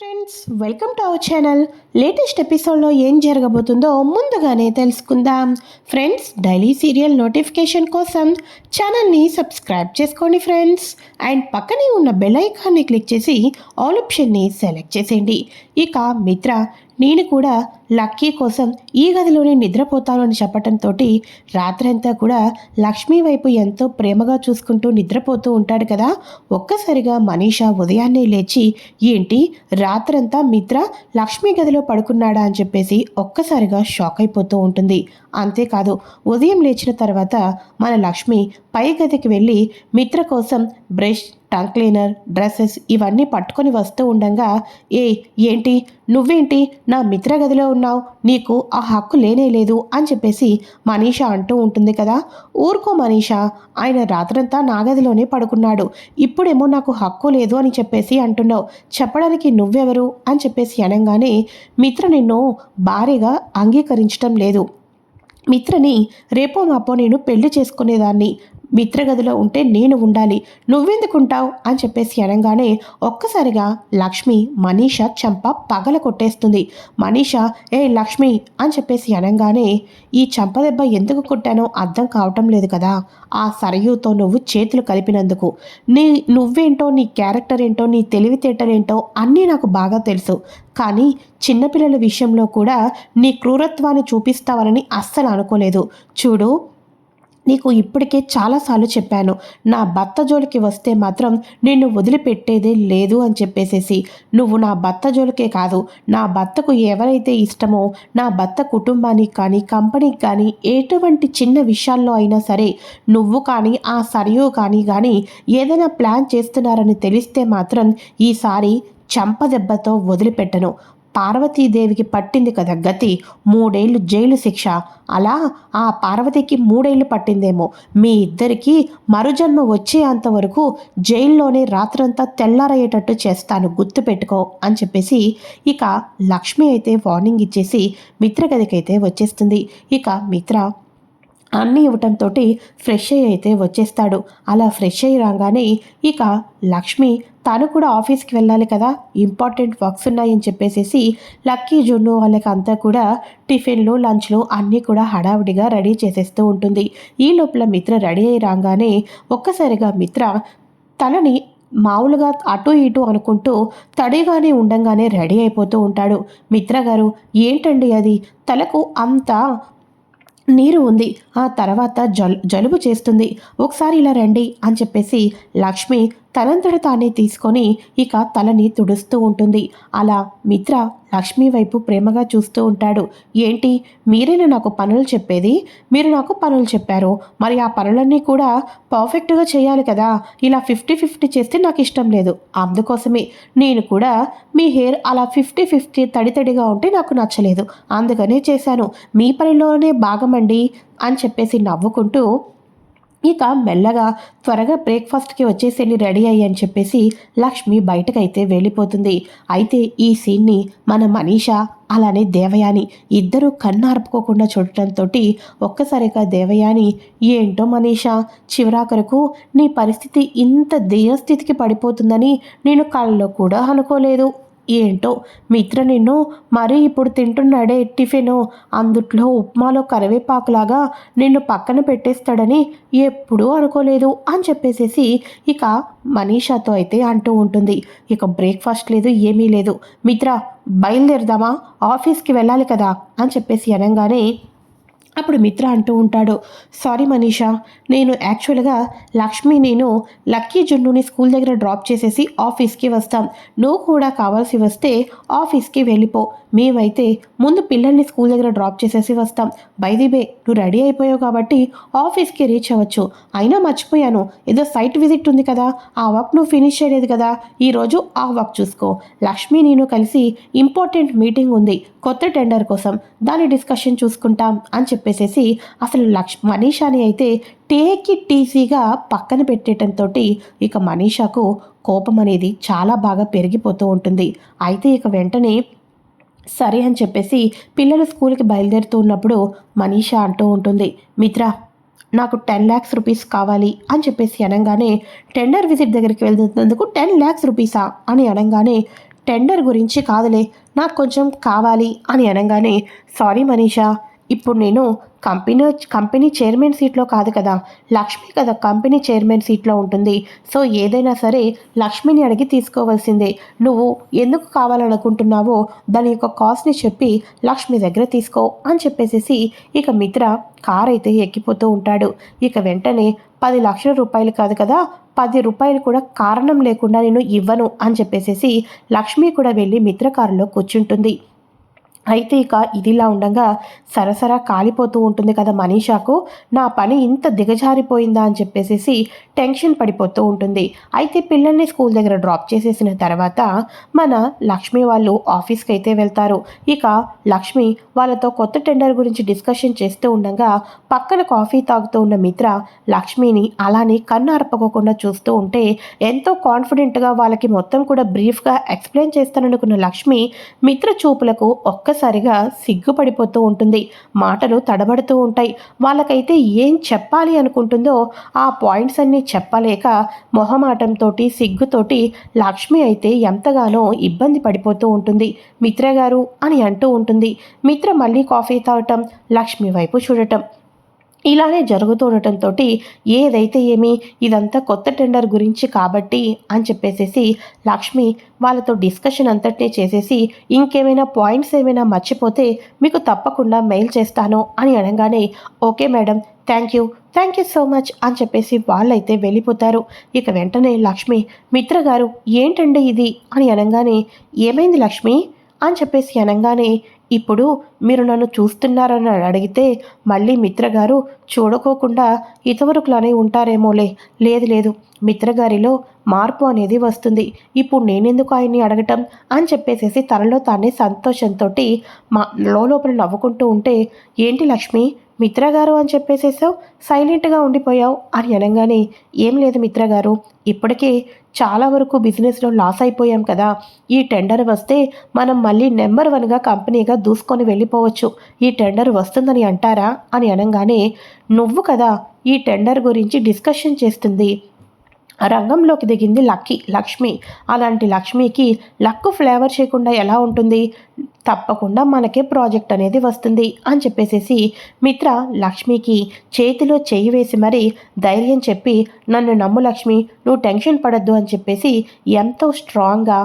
Friends, welcome to our channel. Latest ఎపిసోడ్లో ఏం జరగబోతుందో ముందుగానే తెలుసుకుందాం. ఫ్రెండ్స్, డైలీ సీరియల్ నోటిఫికేషన్ కోసం ఛానల్ని సబ్స్క్రైబ్ చేసుకోండి ఫ్రెండ్స్. అండ్ పక్కనే ఉన్న బెల్ ఐకాన్ని క్లిక్ చేసి ఆల్ ఆప్షన్ని సెలెక్ట్ చేసేయండి. ఇక మిత్ర, నేను కూడా లక్కీ కోసం ఈ గదిలోనే నిద్రపోతాను అని చెప్పటంతో రాత్రంతా కూడా లక్ష్మి వైపు ఎంతో ప్రేమగా చూసుకుంటూ నిద్రపోతూ ఉంటాడు కదా. ఒక్కసారిగా మనీషా ఉదయాన్నే లేచి, ఏంటి రాత్రంతా మిత్ర లక్ష్మి గదిలో పడుకున్నాడా అని చెప్పేసి ఒక్కసారిగా షాక్ అయిపోతూ ఉంటుంది. అంతేకాదు, ఉదయం లేచిన తర్వాత మన లక్ష్మి పై గదికి వెళ్ళి మిత్ర కోసం బ్రష్, టంగ్ క్లీనర్, డ్రెస్సెస్ ఇవన్నీ పట్టుకొని వస్తూ ఉండగా, ఏంటి నువ్వేంటి నా మిత్ర గదిలో ఉన్నావు, నీకు ఆ హక్కు లేనే లేదు అని చెప్పేసి మనీషా అంటూ ఉంటుంది కదా. ఊరుకో మనీషా, ఆయన రాత్రంతా నా గదిలోనే పడుకున్నాడు, ఇప్పుడేమో నాకు హక్కు లేదు అని చెప్పేసి అంటున్నావు, చెప్పడానికి నువ్వెవరు అని చెప్పేసి అనగానే, మిత్ర నిన్ను భారీగా అంగీకరించడం లేదు, మిత్రని రేపో మాపో నేను పెళ్లి చేసుకునేదాన్ని, మిత్రగదిలో ఉంటే నేను ఉండాలి, నువ్వెందుకుంటావు అని చెప్పేసి అనగానే ఒక్కసారిగా లక్ష్మి మనీషా చంప పగల కొట్టేస్తుంది. మనీషా, లక్ష్మి అని చెప్పేసి అనగానే, ఈ చంప దెబ్బ ఎందుకు కొట్టానో అర్థం కావటం లేదు కదా, ఆ సరయుతో నువ్వు చేతులు కలిపినందుకు. నువ్వేంటో, నీ క్యారెక్టర్ ఏంటో, నీ తెలివితేటలేంటో అన్నీ నాకు బాగా తెలుసు, కానీ చిన్నపిల్లల విషయంలో కూడా నీ క్రూరత్వాన్ని చూపిస్తావని అస్సలు అనుకోలేదు. చూడు, నీకు ఇప్పటికే చాలాసార్లు చెప్పాను, నా భర్త జోలికి వస్తే మాత్రం నిన్ను వదిలిపెట్టేదే లేదు అని చెప్పేసేసి. నువ్వు నా భర్త జోలికే కాదు, నా భర్తకు ఎవరైతే ఇష్టమో, నా భర్త కుటుంబానికి కానీ కంపెనీకి కానీ ఎటువంటి చిన్న విషయాల్లో అయినా సరే నువ్వు కానీ ఆ సరియు కానీ ఏదైనా ప్లాన్ చేస్తున్నారని తెలిస్తే మాత్రం ఈసారి చంపదెబ్బతో వదిలిపెట్టను. పార్వతీదేవికి పట్టింది కదా గతి, 3 ఏళ్ళు జైలు శిక్ష, అలా ఆ పార్వతికి 3 ఏళ్ళు పట్టిందేమో, మీ ఇద్దరికీ మరుజన్మ వచ్చేంతవరకు జైల్లోనే రాత్రంతా తెల్లారయ్యేటట్టు చేస్తాను, గుర్తుపెట్టుకో అని చెప్పేసి ఇక లక్ష్మి అయితే వార్నింగ్ ఇచ్చేసి మిత్ర గదికైతే వచ్చేస్తుంది. ఇక మిత్ర అన్నీ ఇవ్వటంతో ఫ్రెష్ అయ్యి అయితే వచ్చేస్తాడు. అలా ఫ్రెష్ అయ్యి రాగానే ఇక లక్ష్మి తను కూడా ఆఫీస్కి వెళ్ళాలి కదా, ఇంపార్టెంట్ వర్క్స్ ఉన్నాయని చెప్పేసి లక్కీ, జున్ను వాళ్ళకి అంతా కూడా టిఫిన్లు, లంచ్లు అన్నీ కూడా హడావిడిగా రెడీ చేసేస్తూ ఉంటుంది. ఈ లోపల మిత్ర రెడీ అయ్యి రాగానే ఒక్కసారిగా మిత్ర తనని మామూలుగా అటు ఇటు అనుకుంటూ తడిగానే ఉండంగానే రెడీ అయిపోతూ ఉంటాడు. మిత్ర గారు, ఏంటండి అది, తలకు అంతా నీరు ఉంది, ఆ తర్వాత జలుబు చేస్తుంది, ఒకసారి ఇలా రండి అని చెప్పేసి లక్ష్మి తనంతట తానే తీసుకొని ఇక తలని తుడుస్తూ ఉంటుంది. అలా మిత్ర లక్ష్మి వైపు ప్రేమగా చూస్తూ ఉంటాడు. ఏంటి, మీరేనా నాకు పనులు చెప్పేది, మీరు నాకు పనులు చెప్పారు, మరి ఆ పనులన్నీ కూడా పర్ఫెక్ట్గా చేయాలి కదా, ఇలా 50-50 చేస్తే నాకు ఇష్టం లేదు, అందుకోసమే నేను కూడా మీ హెయిర్ అలా 50-50 తడితడిగా ఉంటే నాకు నచ్చలేదు, అందుకనే చేశాను, మీ పనిలోనే భాగమండి అని చెప్పేసి నవ్వుకుంటూ ఇక మెల్లగా త్వరగా బ్రేక్ఫాస్ట్కి వచ్చేసి రెడీ అయ్యి అని చెప్పేసి లక్ష్మి బయటకైతే వెళ్ళిపోతుంది. అయితే ఈ సీన్ని మన మనీషా అలానే దేవయాని ఇద్దరూ కన్నార్పుకోకుండా చూడటంతో ఒక్కసారిగా దేవయాని, ఏంటో మనీషా, చివరాఖరకు నీ పరిస్థితి ఇంత దీనస్థితికి పడిపోతుందని నేను కళ్ళలో కూడా అనుకోలేదు, ఏంటో మిత్ర నిన్ను మరీ ఇప్పుడు తింటున్నాడే టిఫిను, అందుట్లో ఉప్మాలో కరివేపాకులాగా నిన్ను పక్కన పెట్టేస్తాడని ఎప్పుడూ అనుకోలేదు అని చెప్పేసేసి ఇక మనీషాతో అయితే అంటూ ఉంటుంది. ఇక బ్రేక్ఫాస్ట్ లేదు, ఏమీ లేదు, మిత్ర బయలుదేరదామా, ఆఫీస్కి వెళ్ళాలి కదా అని చెప్పేసి అనగానే అప్పుడు మిత్ర అంటూ ఉంటాడు, సారీ మనీషా, నేను యాక్చువల్గా నేను లక్కీ జున్నుని స్కూల్ దగ్గర డ్రాప్ చేసేసి ఆఫీస్కి వస్తాం, నువ్వు కూడా కావాల్సి వస్తే ఆఫీస్కి వెళ్ళిపో, మేమైతే ముందు పిల్లల్ని స్కూల్ దగ్గర డ్రాప్ చేసేసి వస్తాం, బైదిబే నువ్వు రెడీ అయిపోయావు కాబట్టి ఆఫీస్కి రీచ్ అవ్వచ్చు, అయినా మర్చిపోయాను, ఏదో సైట్ విజిట్ ఉంది కదా, ఆ వర్క్ నువ్వు ఫినిష్ చేయలేదు కదా, ఈరోజు ఆ వర్క్ చూసుకో, లక్ష్మి నేను కలిసి ఇంపార్టెంట్ మీటింగ్ ఉంది కొత్త టెండర్ కోసం, దాని డిస్కషన్ చూసుకుంటాం అని చెప్పేసేసి అసలు మనీషాని అయితే టేక్ ఇట్ ఈజీగా పక్కన పెట్టేయటంతో ఇక మనీషాకు కోపం అనేది చాలా బాగా పెరిగిపోతూ ఉంటుంది. అయితే ఇక వెంటనే సరే అని చెప్పేసి పిల్లలు స్కూల్కి బయలుదేరుతూ ఉన్నప్పుడు మనీషా అంటూ ఉంటుంది, మిత్ర నాకు 10 lakhs రూపీస్ కావాలి అని చెప్పేసి అనగానే, టెండర్ విజిట్ దగ్గరికి వెళ్తున్నందుకు 10 lakhs రూపీసా అని అనగానే, టెండర్ గురించి కాదులే, నాకు కొంచెం కావాలి అని అనగానే, సారీ మనీషా, ఇప్పుడు నేను కంపెనీ చైర్మన్ సీట్లో కాదు కదా, లక్ష్మి కదా కంపెనీ చైర్మన్ సీట్లో ఉంటుంది. సో ఏదైనా సరే లక్ష్మిని అడిగి తీసుకోవాల్సిందే. నువ్వు ఎందుకు కావాలనుకుంటున్నావో దాని యొక్క కాస్ట్ని చెప్పి లక్ష్మి దగ్గర తీసుకో అని చెప్పేసి ఇక మిత్ర కార్ అయితే ఎక్కిపోతూ ఉంటాడు. ఇక వెంటనే 10 లక్షల రూపాయలు కాదు కదా, 10 రూపాయలు కూడా కారణం లేకుండా నేను ఇవ్వను అని చెప్పేసి లక్ష్మి కూడా వెళ్ళి మిత్ర కారులో కూర్చుంటుంది. అయితే ఇక ఇదిలా ఉండగా సరసరా కాలిపోతూ ఉంటుంది కదా మనీషాకు. నా పని ఇంత దిగజారిపోయిందా అని చెప్పేసి టెన్షన్ పడిపోతూ ఉంటుంది. అయితే పిల్లల్ని స్కూల్ దగ్గర డ్రాప్ చేసేసిన తర్వాత మన లక్ష్మి వాళ్ళు ఆఫీస్కి అయితే వెళ్తారు. ఇక లక్ష్మి వాళ్ళతో కొత్త టెండర్ గురించి డిస్కషన్ చేస్తూ ఉండగా పక్కన కాఫీ తాగుతూ ఉన్న మిత్ర లక్ష్మిని అలానే కన్ను అర్పకోకుండా చూస్తూ ఉంటే ఎంతో కాన్ఫిడెంట్గా వాళ్ళకి మొత్తం కూడా బ్రీఫ్గా ఎక్స్ప్లెయిన్ చేస్తాననుకున్న లక్ష్మి మిత్ర చూపులకు ఒక్కసారిగా సిగ్గుపడిపోతూ ఉంటుంది. మాటలు తడబడుతూ ఉంటాయి. వాళ్ళకైతే ఏం చెప్పాలి అనుకుంటుందో ఆ పాయింట్స్ అన్నీ చెప్పలేక మొహమాటంతో సిగ్గుతోటి లక్ష్మి అయితే ఎంతగానో ఇబ్బంది పడిపోతూ ఉంటుంది. మిత్ర గారు అని అంటూ ఉంటుంది. మిత్ర మళ్ళీ కాఫీ తాగటం, లక్ష్మి వైపు చూడటం ఇలానే జరుగుతూ ఉండటంతో ఏదైతే ఏమి ఇదంతా కొత్త టెండర్ గురించి కాబట్టి అని చెప్పేసి లక్ష్మి వాళ్ళతో డిస్కషన్ అంతటినీ చేసేసి ఇంకేమైనా పాయింట్స్ ఏమైనా మర్చిపోతే మీకు తప్పకుండా మెయిల్ చేస్తాను అని అనగానే, okay madam, thank you so much అని చెప్పేసి వాళ్ళైతే వెళ్ళిపోతారు. ఇక వెంటనే లక్ష్మి, మిత్ర గారు ఏంటండి ఇది అని అనగానే, ఏమైంది లక్ష్మి అని చెప్పేసి అనగానే, ఇప్పుడు మీరు నన్ను చూస్తున్నారని అడిగితే మళ్ళీ మిత్రగారు చూడకోకుండా ఇంతవరకులానే ఉంటారేమోలే. లేదు, మిత్రగారిలో మార్పు అనేది వస్తుంది. ఇప్పుడు నేనెందుకు ఆయన్ని అడగటం అని చెప్పేసి తనలో తానే సంతోషంతో లోపల నవ్వుకుంటూ ఉంటే, ఏంటి లక్ష్మి మిత్రగారు అని చెప్పేసేసావు, సైలెంట్గా ఉండిపోయావు అని అనగానే, ఏం లేదు మిత్రగారు, ఇప్పటికే చాలా వరకు బిజినెస్లో లాస్ అయిపోయాం కదా, ఈ టెండర్ వస్తే మనం మళ్ళీ నెంబర్ 1గా కంపెనీగా దూసుకొని వెళ్ళిపోవచ్చు. ఈ టెండర్ వస్తుందని అంటారా అని అనగానే, నువ్వు కదా ఈ టెండర్ గురించి డిస్కషన్ చేస్తుంది, రంగంలోకి దిగింది లక్ష్మి. అలాంటి లక్ష్మికి లక్కు ఫ్లేవర్ చేయకుండా ఎలా ఉంటుంది? తప్పకుండా మనకే ప్రాజెక్ట్ అనేది వస్తుంది అని చెప్పేసి మిత్ర లక్ష్మికి చేతిలో చేయి వేసి మరీ ధైర్యం చెప్పి, నన్ను నమ్ము లక్ష్మి, నువ్వు టెన్షన్ పడద్దు అని చెప్పేసి ఎంతో స్ట్రాంగ్గా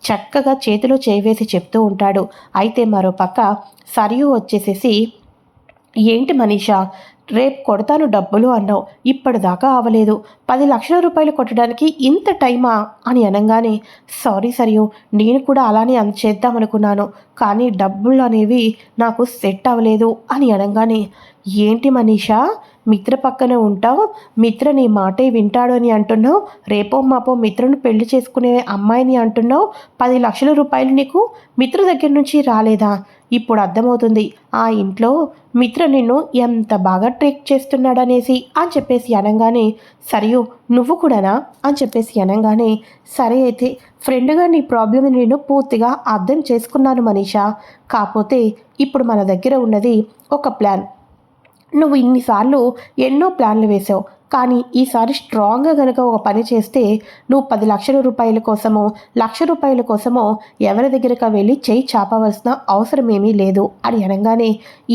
చక్కగా చేతిలో చేయి వేసి చెప్తూ ఉంటాడు. అయితే మరోపక్క సరియు వచ్చేసేసి, ఏంటి మనీషా, రేపు కొడతాను డబ్బులు అన్నావు, ఇప్పటిదాకా అవ్వలేదు, 10 లక్షల రూపాయలు కొట్టడానికి ఇంత టైమా అని అనగానే, సారీ సరియు, నేను కూడా అలానే చేద్దామనుకున్నాను, కానీ డబ్బులు అనేవి నాకు సెట్ అవ్వలేదు అని అనగానే, ఏంటి మనీషా, మిత్ర పక్కనే ఉంటావు, మిత్ర నీ మాటే వింటాడు అని అంటున్నావు, రేపో మాపో మిత్రను పెళ్లి చేసుకునే అమ్మాయిని అంటున్నావు, 10 లక్షల రూపాయలు నీకు మిత్ర దగ్గర నుంచి రాలేదా? ఇప్పుడు అర్థమవుతుంది ఆ ఇంట్లో మిత్ర నిన్ను ఎంత బాగా ట్రీట్ చేస్తున్నాడనేసి అని చెప్పేసి అనగానే, సరియు నువ్వు కూడానా అని చెప్పేసి అనగానే, సరే అయితే ఫ్రెండ్గా నీ ప్రాబ్లమ్ని నేను పూర్తిగా అర్థం చేసుకున్నాను మనీషా, కాకపోతే ఇప్పుడు మన దగ్గర ఉన్నది ఒక ప్లాన్. నువ్వు ఇన్నిసార్లు ఎన్నో ప్లాన్లు వేసావు, కానీ ఈసారి స్ట్రాంగ్గా కనుక ఒక పని చేస్తే నువ్వు 10 లక్షల రూపాయల కోసమో 1,00,000 రూపాయల కోసమో ఎవరి దగ్గరగా వెళ్ళి చేయి చాపవలసిన అవసరం ఏమీ లేదు అని అనగానే,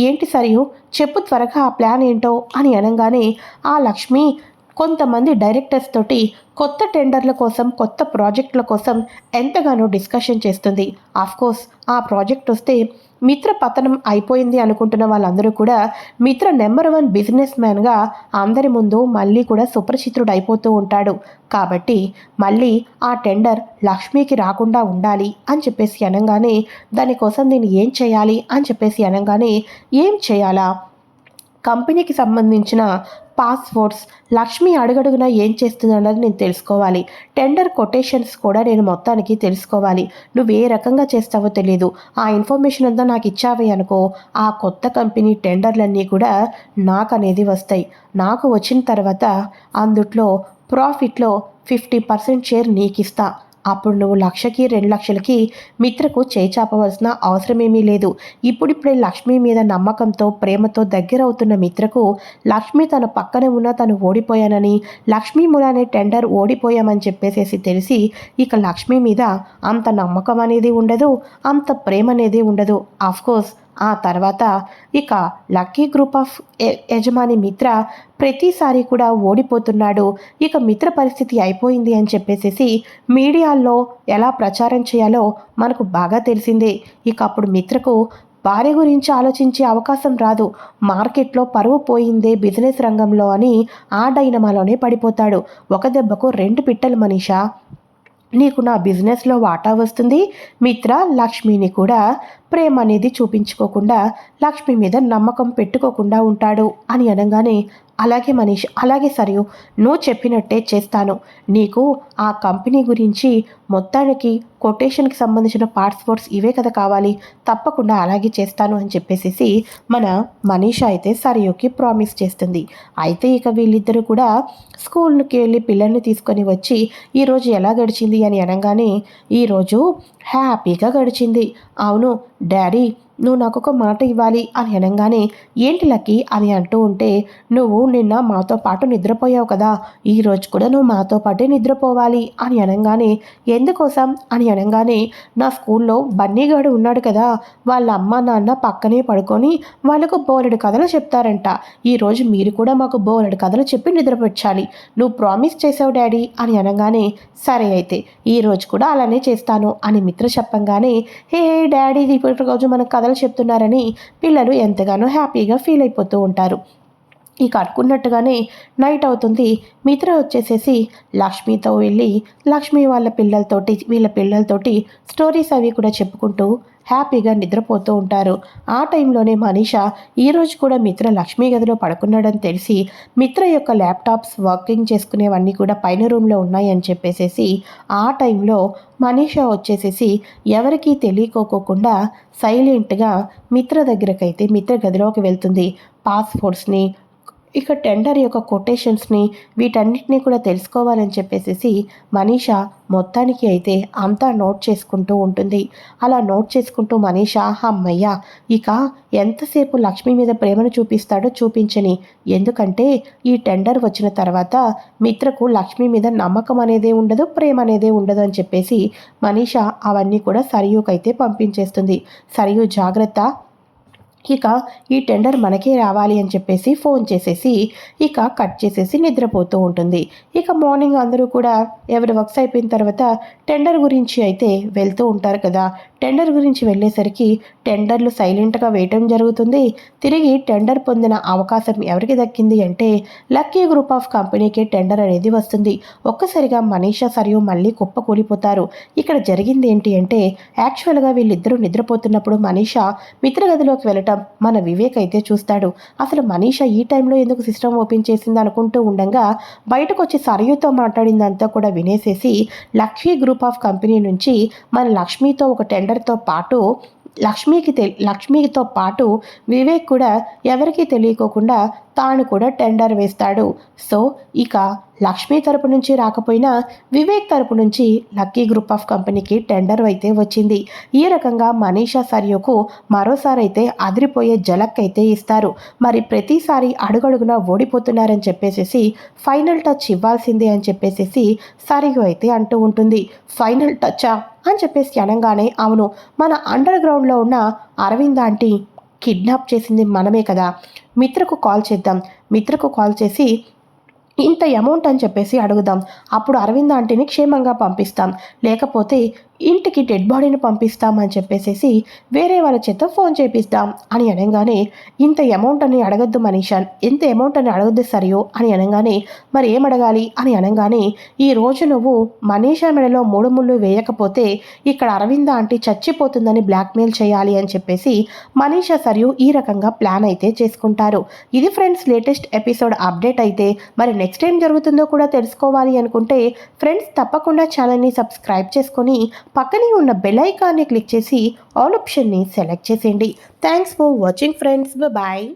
ఏంటి సరియు చెప్పు త్వరగా ఆ ప్లాన్ ఏంటో అని అనగానే, ఆ లక్ష్మి కొంతమంది డైరెక్టర్స్ తోటి కొత్త టెండర్ల కోసం కొత్త ప్రాజెక్టుల కోసం ఎంతగానో డిస్కషన్ చేస్తుంది. ఆఫ్కోర్స్ ఆ ప్రాజెక్ట్ వస్తే మిత్ర పతనం అయిపోయింది అనుకుంటున్న వాళ్ళందరూ కూడా మిత్ర నెంబర్ 1 బిజినెస్ మ్యాన్గా అందరి ముందు మళ్ళీ కూడా సుప్రసిద్ధుడు అయిపోతూ ఉంటాడు. కాబట్టి మళ్ళీ ఆ టెండర్ లక్ష్మికి రాకుండా ఉండాలి అని చెప్పేసి అనగానే, దానికోసం నేను ఏం చేయాలి అని చెప్పేసి అనగానే, ఏం చేయాలా, కంపెనీకి సంబంధించిన పాస్వర్డ్స్ లక్ష్మి అడుగడుగునా ఏం చేస్తుందన్నది నేను తెలుసుకోవాలి, టెండర్ కొటేషన్స్ కూడా నేను మొత్తానికి తెలుసుకోవాలి, నువ్వు ఏ రకంగా చేస్తావో తెలియదు, ఆ ఇన్ఫర్మేషన్ అంతా నాకు ఇచ్చావే అనుకో, ఆ కొత్త కంపెనీ టెండర్లన్నీ కూడా నాకు అనేది వస్తాయి, నాకు వచ్చిన తర్వాత అందుట్లో ప్రాఫిట్లో 50% షేర్ నీకు ఇస్తా, అప్పుడు నువ్వు 1,00,000కి 2,00,000కి మిత్రకు చేయి చాపవలసిన అవసరమేమీ లేదు. ఇప్పుడిప్పుడే లక్ష్మి మీద నమ్మకంతో ప్రేమతో దగ్గరవుతున్న మిత్రకు లక్ష్మి తన పక్కనే ఉన్న తను ఓడిపోయానని, లక్ష్మి మూలానే టెండర్ ఓడిపోయామని చెప్పేసేసి తెలిసి ఇక లక్ష్మి మీద అంత నమ్మకం అనేది ఉండదు, అంత ప్రేమ అనేది ఉండదు. ఆఫ్కోర్స్ ఆ తర్వాత ఇక లక్కీ గ్రూప్ ఆఫ్ యజమాని మిత్ర ప్రతిసారి కూడా ఓడిపోతున్నాడు. ఇక మిత్ర పరిస్థితి అయిపోయింది అని చెప్పేసేసి మీడియాల్లో ఎలా ప్రచారం చేయాలో మనకు బాగా తెలిసిందే. ఇక అప్పుడు మిత్రకు భార్య గురించి ఆలోచించే అవకాశం రాదు. మార్కెట్లో పరువు పోయిందే బిజినెస్ రంగంలో అని ఆ డైనమాలోనే పడిపోతాడు. ఒక దెబ్బకు 2 పిట్టలు మనీషా. నీకు నా బిజినెస్లో వాటా వస్తుంది. మిత్ర లక్ష్మిని కూడా ప్రేమ అనేది చూపించుకోకుండా లక్ష్మి మీద నమ్మకం పెట్టుకోకుండా ఉంటాడు అని అనగానే, అలాగే మనీష్, అలాగే సరియు, నువ్వు చెప్పినట్టే చేస్తాను. నీకు ఆ కంపెనీ గురించి మొత్తానికి కొటేషన్కి సంబంధించిన పాస్పోర్ట్స్ ఇవే కదా కావాలి, తప్పకుండా అలాగే చేస్తాను అని చెప్పేసి మన మనీషా అయితే సరియుకి ప్రామిస్ చేస్తుంది. అయితే ఇక వీళ్ళిద్దరూ కూడా స్కూల్కి వెళ్ళి పిల్లల్ని తీసుకొని వచ్చి ఈరోజు ఎలా గడిచింది అని అనగానే, ఈరోజు హ్యాపీగా గడిచింది. అవును డాడీ, నువ్వు నాకు ఒక మాట ఇవ్వాలి అని అనగానే, ఏంటి లక్కీ అని అంటూ ఉంటే, నువ్వు నిన్న మాతో పాటు నిద్రపోయావు కదా, ఈరోజు కూడా నువ్వు మాతో పాటే నిద్రపోవాలి అని అనగానే, ఎందుకోసం అని అనగానే, నా స్కూల్లో బన్నీగాడు ఉన్నాడు కదా, వాళ్ళ అమ్మ నాన్న పక్కనే పడుకొని వాళ్ళకు బోలెడు కథలు చెప్తారంట. ఈరోజు మీరు కూడా మాకు బోలెడు కథలు చెప్పి నిద్రపెట్టాలి. నువ్వు ప్రామిస్ చేసావు డాడీ అని అనగానే, సరే అయితే ఈరోజు కూడా అలానే చేస్తాను అని మిత్ర చెప్పంగానే, హే డాడీ ఇప్పటి రోజు మనకు కథలు చెప్తున్నారని పిల్లలు ఎంతగానో హ్యాపీగా ఫీల్ అయిపోతూ ఉంటారు. ఇక అనుకున్నట్టుగానే నైట్ అవుతుంది. మిత్ర వచ్చేసేసి లక్ష్మితో వెళ్ళి లక్ష్మి వీళ్ళ పిల్లలతోటి స్టోరీస్ అవి కూడా చెప్పుకుంటూ హ్యాపీగా నిద్రపోతూ ఉంటారు. ఆ టైంలోనే మనీషా ఈరోజు కూడా మిత్ర లక్ష్మి గదిలో పడుకున్నాడని తెలిసి మిత్ర యొక్క ల్యాప్టాప్స్ వర్కింగ్ చేసుకునేవన్నీ కూడా పైన రూమ్లో ఉన్నాయని చెప్పేసేసి ఆ టైంలో మనీషా వచ్చేసేసి ఎవరికీ తెలియకోకుండా సైలెంట్గా మిత్ర దగ్గరకైతే మిత్ర గదిలోకి వెళ్తుంది. పాస్పోర్ట్స్ని, ఇక టెండర్ యొక్క కొటేషన్స్ని, వీటన్నిటినీ కూడా తెలుసుకోవాలని చెప్పేసి మనీషా మొత్తానికి అయితే అంతా నోట్ చేసుకుంటూ ఉంటుంది. అలా నోట్ చేసుకుంటూ మనీషా, అమ్మయ్య, ఇక ఎంతసేపు లక్ష్మి మీద ప్రేమను చూపిస్తాడో చూపించని, ఎందుకంటే ఈ టెండర్ వచ్చిన తర్వాత మిత్రకు లక్ష్మి మీద నమ్మకం అనేదే ఉండదు, ప్రేమ అనేదే ఉండదు అని చెప్పేసి మనీషా అవన్నీ కూడా సరియుకైతే పంపించేస్తుంది. సరియు జాగ్రత్త, ఇక ఈ టెండర్ మనకే రావాలి అని చెప్పేసి ఫోన్ చేసేసి ఇక కట్ చేసేసి నిద్రపోతూ ఉంటుంది. ఇక మార్నింగ్ అందరూ కూడా ఎవరి వర్క్స్ అయిపోయిన తర్వాత టెండర్ గురించి అయితే వెళ్తూ ఉంటారు కదా. టెండర్ గురించి వెళ్ళేసరికి టెండర్లు సైలెంట్గా వేయటం జరుగుతుంది. తిరిగి టెండర్ పొందిన అవకాశం ఎవరికి దక్కింది అంటే లక్కీ గ్రూప్ ఆఫ్ కంపెనీకి టెండర్ అనేది వస్తుంది. ఒక్కసారిగా మనీషా సరియు మళ్ళీ కుప్పకూలిపోతారు. ఇక్కడ జరిగింది ఏంటి అంటే యాక్చువల్గా వీళ్ళిద్దరూ నిద్రపోతున్నప్పుడు మనీషా మిత్ర గదిలోకి వెళ్ళటం మన వివేక్ అయితే చూస్తాడు. అసలు మనీషా ఈ టైంలో ఎందుకు సిస్టమ్ ఓపెన్ చేసింది అనుకుంటూ ఉండగా బయటకు వచ్చి సరయుతో మాట్లాడిందంతా కూడా వినేసేసి లక్కీ గ్రూప్ ఆఫ్ కంపెనీ నుంచి మన లక్ష్మితో ఒక టెండర్తో పాటు లక్ష్మితో పాటు వివేక్ కూడా ఎవరికీ తెలియకోకుండా తాను కూడా టెండర్ వేస్తాడు. సో ఇక లక్ష్మి తరపు నుంచి రాకపోయినా వివేక్ తరపు నుంచి లక్కీ గ్రూప్ ఆఫ్ కంపెనీకి టెండర్ అయితే వచ్చింది. ఈ రకంగా మనీషా సరియుకు మరోసారి అయితే అదిరిపోయే జలక్ అయితే ఇస్తారు. మరి ప్రతిసారి అడుగడుగునా ఓడిపోతున్నారని చెప్పేసి ఫైనల్ టచ్ ఇవ్వాల్సిందే అని చెప్పేసి సరియు అయితే అంటూ ఉంటుంది. ఫైనల్ టచ్చా అని చెప్పేసి అనగానే, అవును, మన అండర్ గ్రౌండ్లో ఉన్న అరవింద్ ఆంటీ కిడ్నాప్ చేసింది మనమే కదా, మిత్రకు కాల్ చేద్దాం, మిత్రకు కాల్ చేసి ఇంత అమౌంట్ అని చెప్పేసి అడుగుదాం, అప్పుడు అరవింద్ ఆంటీని క్షేమంగా పంపిస్తాం, లేకపోతే ఇంటికి డెడ్ బాడీని పంపిస్తామని చెప్పేసి వేరే వాళ్ళ చేత ఫోన్ చేపిస్తాం అని అనగానే, ఇంత అమౌంట్ అని అడగద్దు మనీషా, ఎంత అమౌంట్ అని అడగద్దు సరియో అని అనగానే, మరి ఏం అడగాలి అని అనగానే, ఈరోజు నువ్వు మనీషా మెడలో 3 ముళ్ళు వేయకపోతే ఇక్కడ అరవింద ఆంటీ చచ్చిపోతుందని బ్లాక్మెయిల్ చేయాలి అని చెప్పేసి మనీషా సరియు ఈ రకంగా ప్లాన్ అయితే చేసుకుంటారు. ఇది ఫ్రెండ్స్ లేటెస్ట్ ఎపిసోడ్ అప్డేట్ అయితే. మరి నెక్స్ట్ ఏం జరుగుతుందో కూడా తెలుసుకోవాలి అనుకుంటే ఫ్రెండ్స్ తప్పకుండా ఛానల్ని సబ్స్క్రైబ్ చేసుకొని పక్కనే ఉన్న బెల్ ఐకాన్ని క్లిక్ చేసి ఆల్ ఆప్షన్ని సెలెక్ట్ చేసేయండి. Thanks for watching friends, bye.